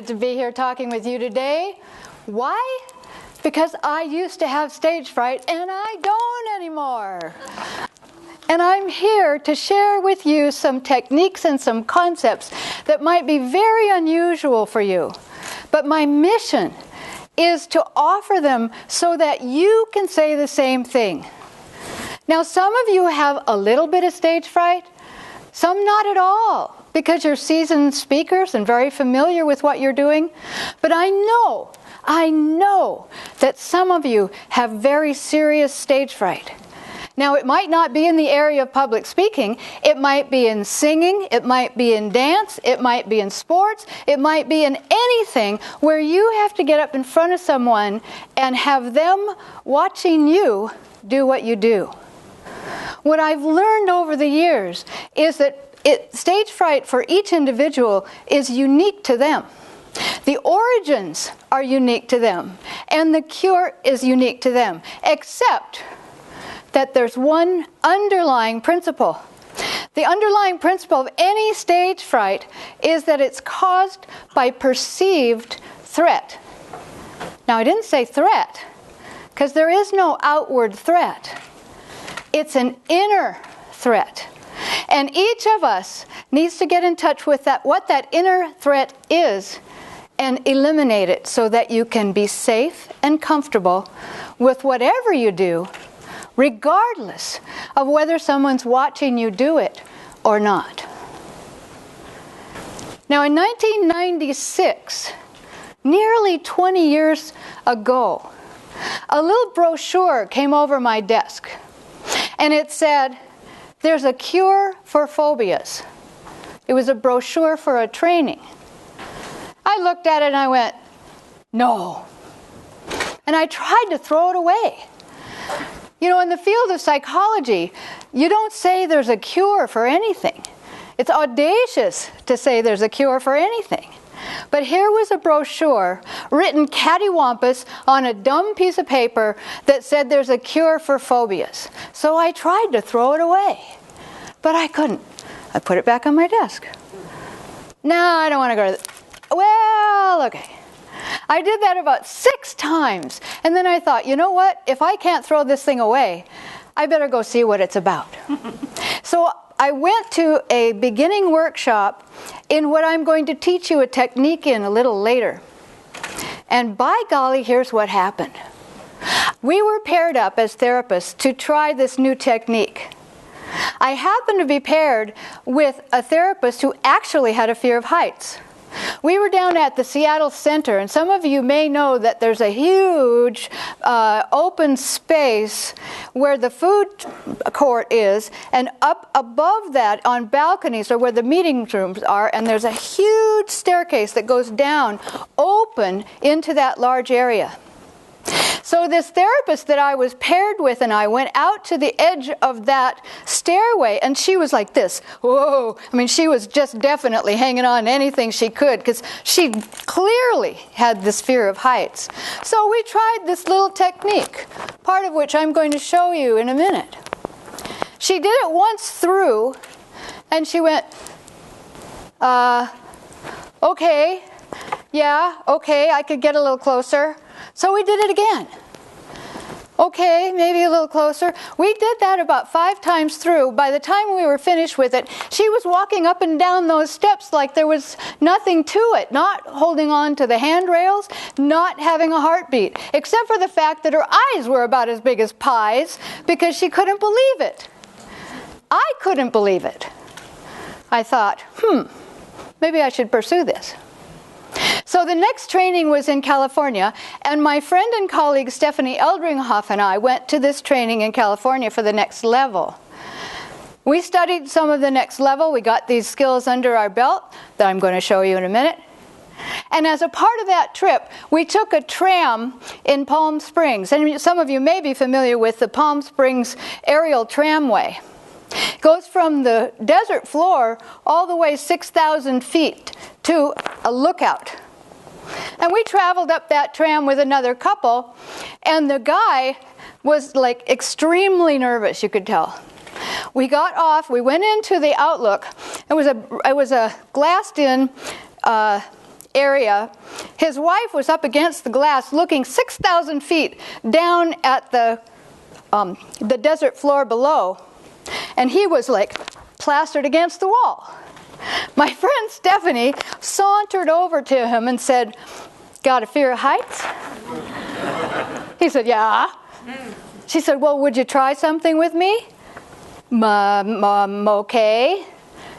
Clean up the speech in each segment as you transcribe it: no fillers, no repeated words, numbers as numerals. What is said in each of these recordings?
To be here talking with you today. Why? Because I used to have stage fright and I don't anymore. And I'm here to share with you some techniques and some concepts that might be very unusual for you. But my mission is to offer them so that you can say the same thing. Now, some of you have a little bit of stage fright, some not at all, because you're seasoned speakers and very familiar with what you're doing. But I know that some of you have very serious stage fright. Now, it might not be in the area of public speaking. It might be in singing. It might be in dance. It might be in sports. It might be in anything where you have to get up in front of someone and have them watching you do what you do. What I've learned over the years is that stage fright for each individual is unique to them. The origins are unique to them, and the cure is unique to them, except that there's one underlying principle. The underlying principle of any stage fright is that it's caused by perceived threat. Now, I didn't say threat, because there is no outward threat. It's an inner threat. And each of us needs to get in touch with what that inner threat is and eliminate it so that you can be safe and comfortable with whatever you do, regardless of whether someone's watching you do it or not. Now, in 1996, nearly 20 years ago, a little brochure came over my desk, and it said, "There's a cure for phobias." It was a brochure for a training. I looked at it and I went, no. And I tried to throw it away. You know, in the field of psychology, you don't say there's a cure for anything. It's audacious to say there's a cure for anything. But here was a brochure written cattywampus on a dumb piece of paper that said there's a cure for phobias. So I tried to throw it away, but I couldn't. I put it back on my desk. No, I don't want to go to well, okay. I did that about 6 times, and then I thought, you know what? If I can't throw this thing away, I better go see what it's about. So I went to a beginning workshop in what I'm going to teach you a technique in a little later. And by golly, here's what happened. We were paired up as therapists to try this new technique. I happened to be paired with a therapist who actually had a fear of heights. We were down at the Seattle Center, and some of you may know that there's a huge open space where the food court is, and up above that on balconies are where the meeting rooms are, and there's a huge staircase that goes down open into that large area. So this therapist that I was paired with and I went out to the edge of that stairway, and she was like this. Whoa! I mean, she was just definitely hanging on to anything she could because she clearly had this fear of heights. So we tried this little technique, part of which I'm going to show you in a minute. She did it once through, and she went, okay, yeah, okay, I could get a little closer. So we did it again. Okay, maybe a little closer. We did that about 5 times through. By the time we were finished with it, she was walking up and down those steps like there was nothing to it, not holding on to the handrails, not having a heartbeat, except for the fact that her eyes were about as big as pies because she couldn't believe it. I couldn't believe it. I thought, maybe I should pursue this. So the next training was in California, and my friend and colleague Stephanie Eldringhoff and I went to this training in California for the next level. We studied some of the next level. We got these skills under our belt that I'm going to show you in a minute. And as a part of that trip, we took a tram in Palm Springs. And some of you may be familiar with the Palm Springs aerial tramway. Goes from the desert floor all the way 6,000 feet to a lookout. And we traveled up that tram with another couple, and the guy was like extremely nervous, you could tell. We got off, we went into the outlook. It was a glassed-in area. His wife was up against the glass looking 6,000 feet down at the desert floor below. And he was like plastered against the wall. My friend Stephanie sauntered over to him and said, "Got a fear of heights?" He said, "Yeah." She said, "Well, would you try something with me?" Okay.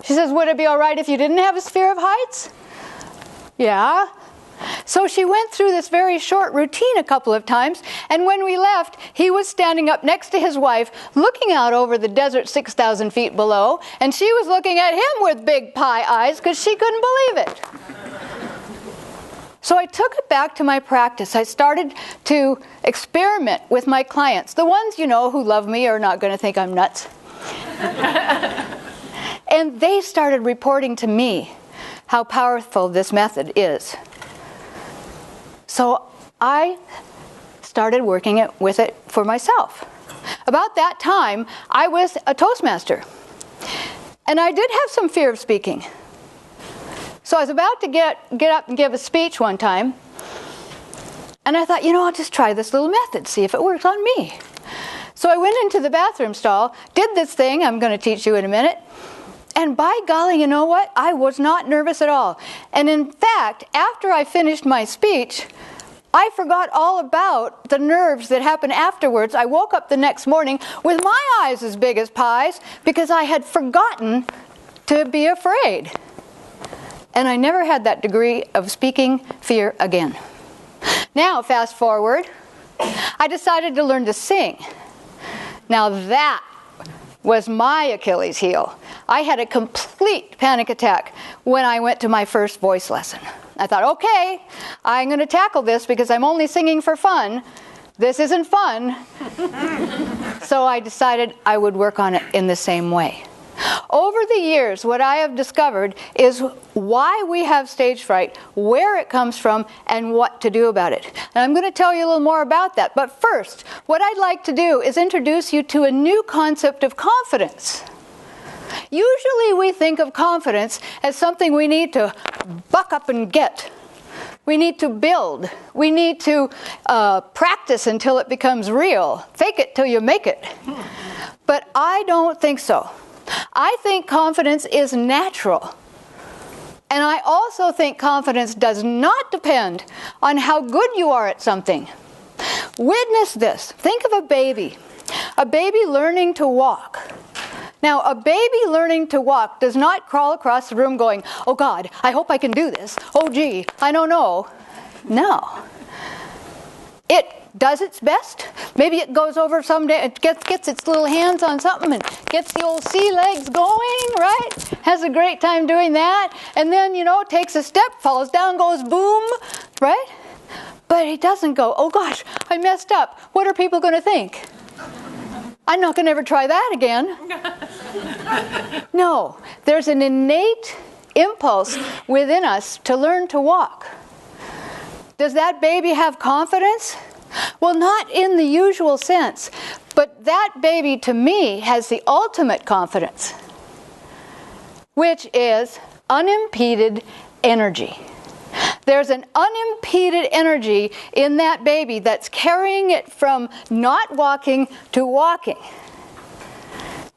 She says, "Would it be all right if you didn't have a fear of heights?" Yeah. So she went through this very short routine a couple of times, and when we left, he was standing up next to his wife, looking out over the desert 6,000 feet below, and she was looking at him with big pie eyes because she couldn't believe it. So I took it back to my practice. I started to experiment with my clients. The ones, who love me are not going to think I'm nuts. And they started reporting to me how powerful this method is. So I started working with it for myself. About that time, I was a Toastmaster. And I did have some fear of speaking. So I was about to get up and give a speech one time. And I thought, I'll just try this little method, see if it works on me. So I went into the bathroom stall, did this thing I'm going to teach you in a minute. And by golly, you know what? I was not nervous at all. And in fact, after I finished my speech, I forgot all about the nerves that happened afterwards. I woke up the next morning with my eyes as big as pies because I had forgotten to be afraid. And I never had that degree of speaking fear again. Now, fast forward, I decided to learn to sing. Now that was my Achilles heel. I had a complete panic attack when I went to my first voice lesson. I thought, okay, I'm going to tackle this because I'm only singing for fun. This isn't fun. So I decided I would work on it in the same way. Over the years, what I have discovered is why we have stage fright, where it comes from, and what to do about it. And I'm going to tell you a little more about that. But first, what I'd like to do is introduce you to a new concept of confidence. Usually we think of confidence as something we need to buck up and get. We need to build. We need to practice until it becomes real. Fake it till you make it. But I don't think so. I think confidence is natural. And I also think confidence does not depend on how good you are at something. Witness this. Think of a baby learning to walk. Now, a baby learning to walk does not crawl across the room going, "Oh God, I hope I can do this. Oh gee, I don't know." No. It does its best. Maybe it goes over someday, it gets its little hands on something and gets the old sea legs going, right? Has a great time doing that. And then, takes a step, falls down, goes boom, right? But it doesn't go, "Oh gosh, I messed up. What are people going to think? I'm not going to ever try that again." No, there's an innate impulse within us to learn to walk. Does that baby have confidence? Well, not in the usual sense, but that baby, to me, has the ultimate confidence, which is unimpeded energy. There's an unimpeded energy in that baby that's carrying it from not walking to walking.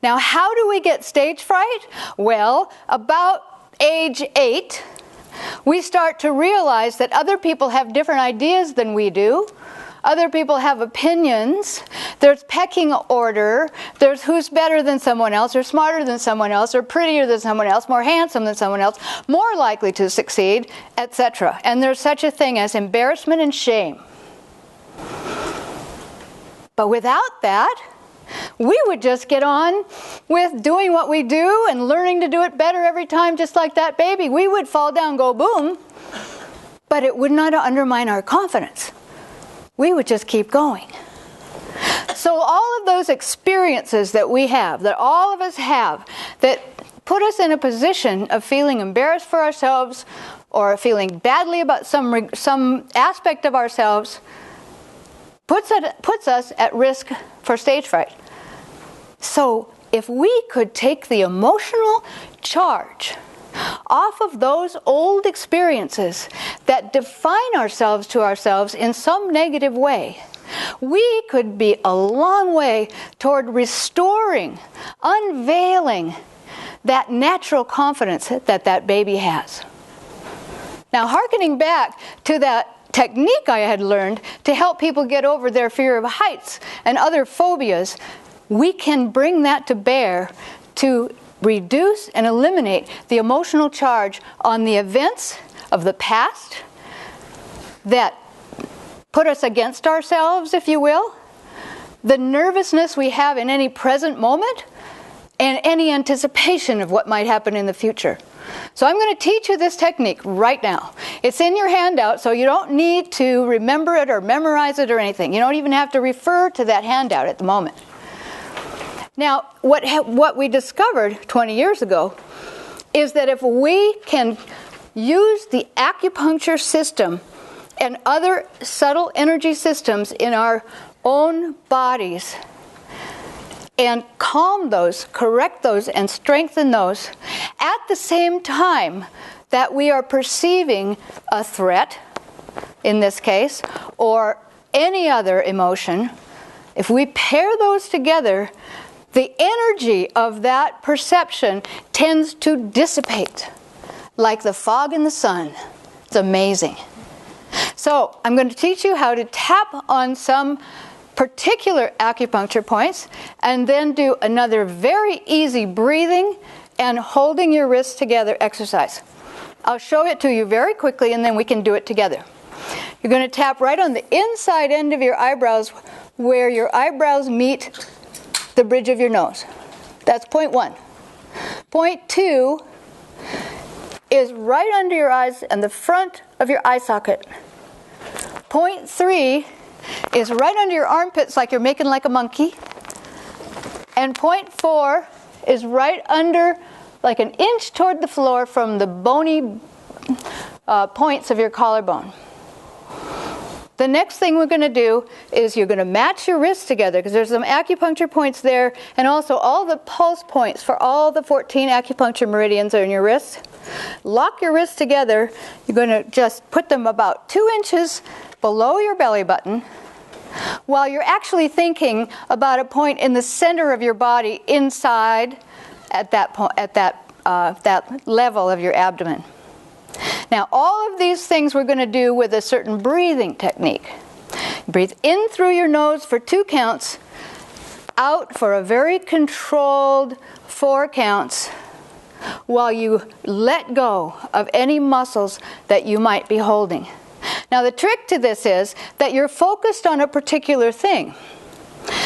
Now, how do we get stage fright? Well, about age 8, we start to realize that other people have different ideas than we do. Other people have opinions. There's pecking order. There's who's better than someone else, or smarter than someone else, or prettier than someone else, more handsome than someone else, more likely to succeed, etc. And there's such a thing as embarrassment and shame. But without that, we would just get on with doing what we do and learning to do it better every time, just like that baby. We would fall down, go boom, but it would not undermine our confidence. We would just keep going. So all of those experiences that we have, that all of us have, that put us in a position of feeling embarrassed for ourselves or feeling badly about some aspect of ourselves, puts us at risk for stage fright. So if we could take the emotional charge off of those old experiences that define ourselves to ourselves in some negative way, we could be a long way toward restoring, unveiling that natural confidence that baby has. Now, hearkening back to that technique I had learned to help people get over their fear of heights and other phobias, we can bring that to bear to reduce and eliminate the emotional charge on the events of the past that put us against ourselves, if you will, the nervousness we have in any present moment, and any anticipation of what might happen in the future. So I'm going to teach you this technique right now. It's in your handout, so you don't need to remember it or memorize it or anything. You don't even have to refer to that handout at the moment. Now, what we discovered 20 years ago is that if we can use the acupuncture system and other subtle energy systems in our own bodies and calm those, correct those, and strengthen those at the same time that we are perceiving a threat, in this case, or any other emotion, if we pair those together, the energy of that perception tends to dissipate like the fog in the sun. It's amazing. So I'm going to teach you how to tap on some particular acupuncture points and then do another very easy breathing and holding your wrists together exercise. I'll show it to you very quickly and then we can do it together. You're going to tap right on the inside end of your eyebrows where your eyebrows meet the bridge of your nose. That's point 1. Point 2 is right under your eyes and the front of your eye socket. Point 3 is right under your armpits like you're making like a monkey. And point 4 is right under, like an inch toward the floor from the bony points of your collarbone. The next thing we're going to do is you're going to match your wrists together because there's some acupuncture points there and also all the pulse points for all the 14 acupuncture meridians are in your wrists. Lock your wrists together. You're going to just put them about 2 inches below your belly button while you're actually thinking about a point in the center of your body inside at that level of your abdomen. Now, all of these things we're going to do with a certain breathing technique. Breathe in through your nose for 2 counts, out for a very controlled 4 counts, while you let go of any muscles that you might be holding. Now, the trick to this is that you're focused on a particular thing.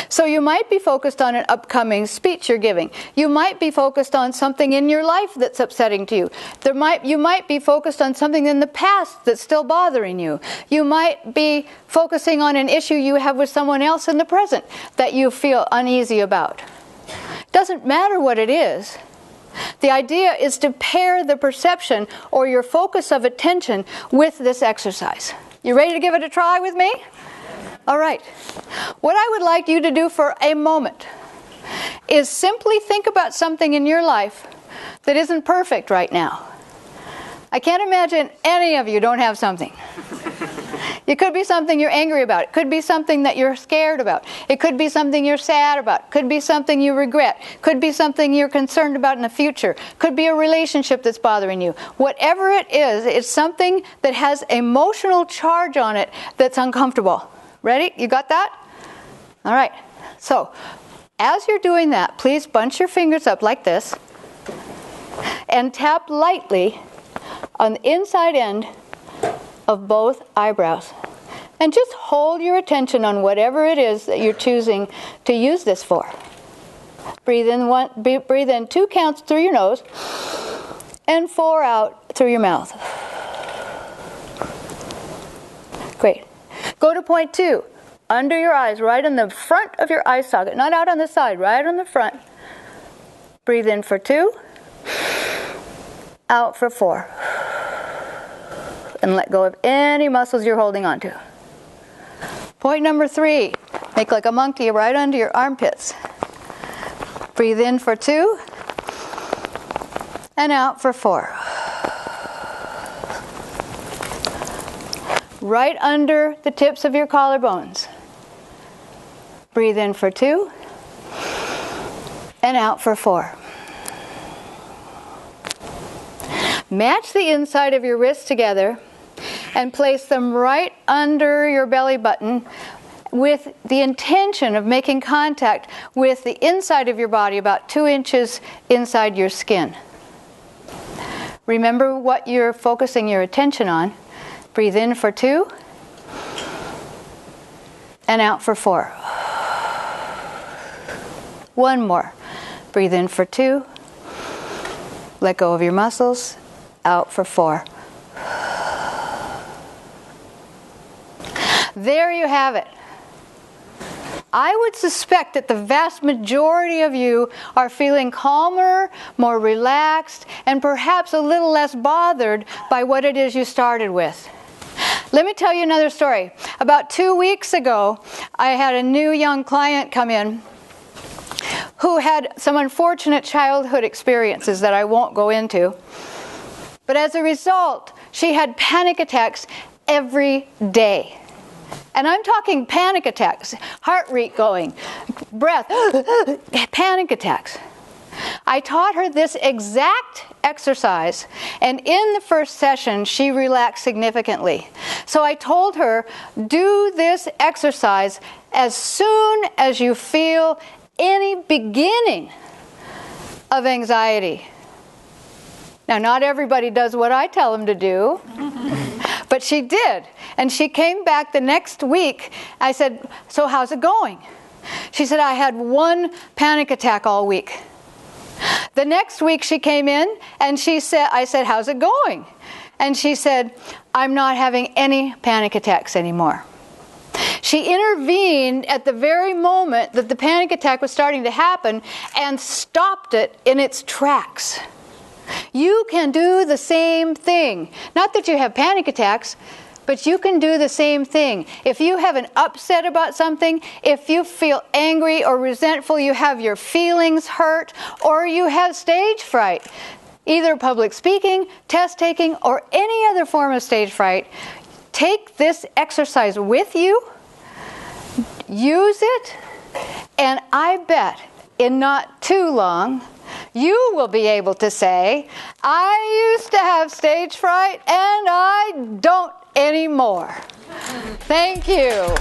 So you might be focused on an upcoming speech you're giving. You might be focused on something in your life that's upsetting to you. You might be focused on something in the past that's still bothering you. You might be focusing on an issue you have with someone else in the present that you feel uneasy about. Doesn't matter what it is. The idea is to pair the perception or your focus of attention with this exercise. You ready to give it a try with me? All right. What I would like you to do for a moment is simply think about something in your life that isn't perfect right now. I can't imagine any of you don't have something. It could be something you're angry about. It could be something that you're scared about. It could be something you're sad about. It could be something you regret. It could be something you're concerned about in the future. It could be a relationship that's bothering you. Whatever it is, it's something that has emotional charge on it that's uncomfortable. Ready? You got that? All right. So, as you're doing that, please bunch your fingers up like this and tap lightly on the inside end of both eyebrows. And just hold your attention on whatever it is that you're choosing to use this for. Breathe in 2 counts through your nose and 4 out through your mouth. Great. Go to point 2. under your eyes, right in the front of your eye socket, not out on the side, right on the front. Breathe in for 2, out for 4. And let go of any muscles you're holding on to. Point number 3, make like a monkey right under your armpits. Breathe in for 2, and out for 4. Right under the tips of your collarbones. Breathe in for 2, and out for 4. Match the inside of your wrists together and place them right under your belly button with the intention of making contact with the inside of your body, about 2 inches inside your skin. Remember what you're focusing your attention on. Breathe in for 2, and out for 4. One more. Breathe in for 2. Let go of your muscles. Out for 4. There you have it. I would suspect that the vast majority of you are feeling calmer, more relaxed, and perhaps a little less bothered by what it is you started with. Let me tell you another story. About 2 weeks ago, I had a new young client come in who had some unfortunate childhood experiences that I won't go into. But as a result, she had panic attacks every day. And I'm talking panic attacks, heart rate going, breath, panic attacks. I taught her this exact exercise, and in the first session, she relaxed significantly. So I told her, do this exercise as soon as you feel any beginning of anxiety. Now, not everybody does what I tell them to do, but she did. And she came back the next week. I said, so how's it going? She said, I had 1 panic attack all week. The next week she came in and I said, how's it going? And she said, I'm not having any panic attacks anymore. She intervened at the very moment that the panic attack was starting to happen and stopped it in its tracks. You can do the same thing. Not that you have panic attacks, but you can do the same thing. If you have an upset about something, if you feel angry or resentful, you have your feelings hurt, or you have stage fright, either public speaking, test taking, or any other form of stage fright, take this exercise with you, use it, and I bet in not too long, you will be able to say, I used to have stage fright and I don't anymore. Thank you.